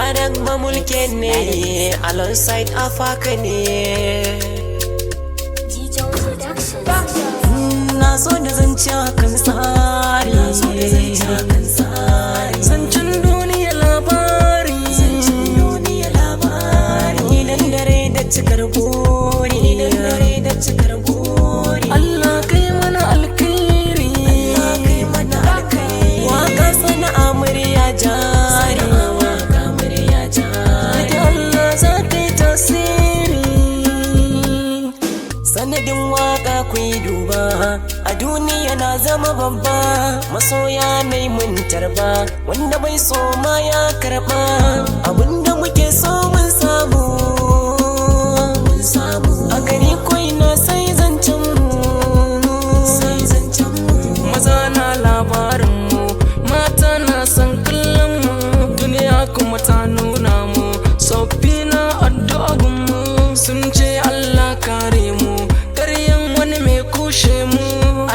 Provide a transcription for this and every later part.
Mubarak BAMULKE ne, alongside Afaka ne. Na so da zance akan tsari, zancen duniya labari, idan dare da cikar buri, Allah kai mana alkhairi, waka sana'a murya jari, da Allah za ta yi tasiri. Sanadin waka ku yi duba, a duniya na zama babba, masoya nai mun tarba, wanda bai so ma ya karba, abinda muke so mun samu, a gari koi na sai zancen mu, maza na labarin mu, mata na san kallon mu, duniya kuma ta nuna mu, tsoffi na addu'o'in mu, sun ce Allah kare mu, ƙaryan wani mai kushe mu,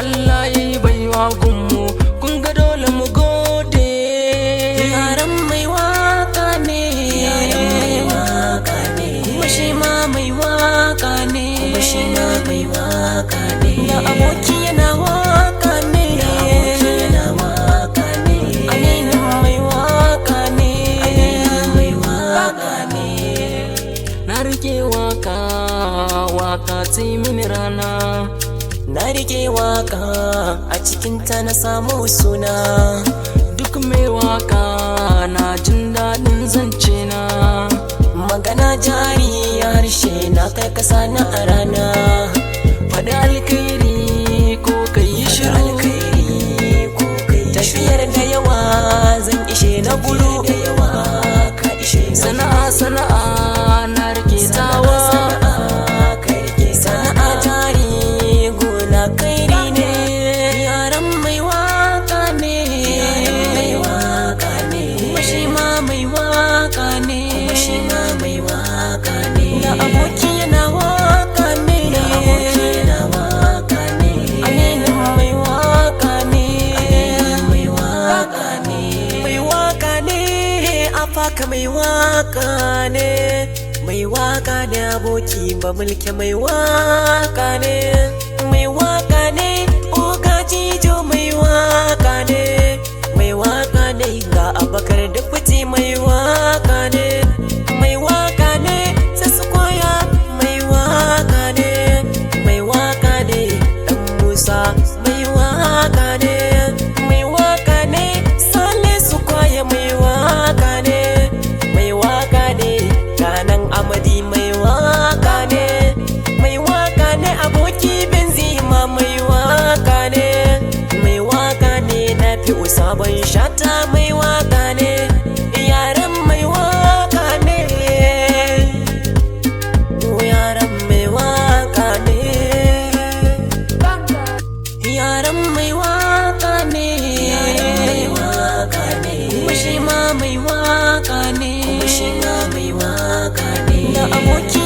Allah ya yi baiwa gunmu, kun ga dole mu gode. Yaran mai waka ne, kuma shi ma mai waka ne, da aboki yana waka ne, aminin mai waka ne. Na rike waka, waka ta yi mini rana, na rike waka, a cikinta na samu suna. Duk mai waka na jin daɗin zance na, magana jari harshe na kai kasa na a rana. Faɗi alkhairi ko kai yi shiru, tafiyar da yawa zan ishe na bulu. Sana'a na rike tawa, sana'a jari gona kairi ne. Yaran mai waka ne, kuma shi ma mai waka ne, da aboki yana waka ne, aminin mai waka ne, mai waka ne, Afaka mai waka ne, mai waka ne, aboki BAMULKE mai waka ne, mai waka ne, oga jijo mai waka ne, mai waka ne, ga Abakar da Kuti mai waka ne, mai waka ne, sai su koya mai waka ne, mai waka ne, dan Musa mai waka ne, mai waka ne, Sale su koya mai waka ne, mai waka ne, ganan Amadi mai waka ne, mai waka ne, aboki Benzima mai waka ne, mai waka ne, na fi sabon Shata mai waka ne, yaran mai waka ne, yaran mai waka ne, yaran mai waka ne, kuma shi ma mai waka ne, da aboki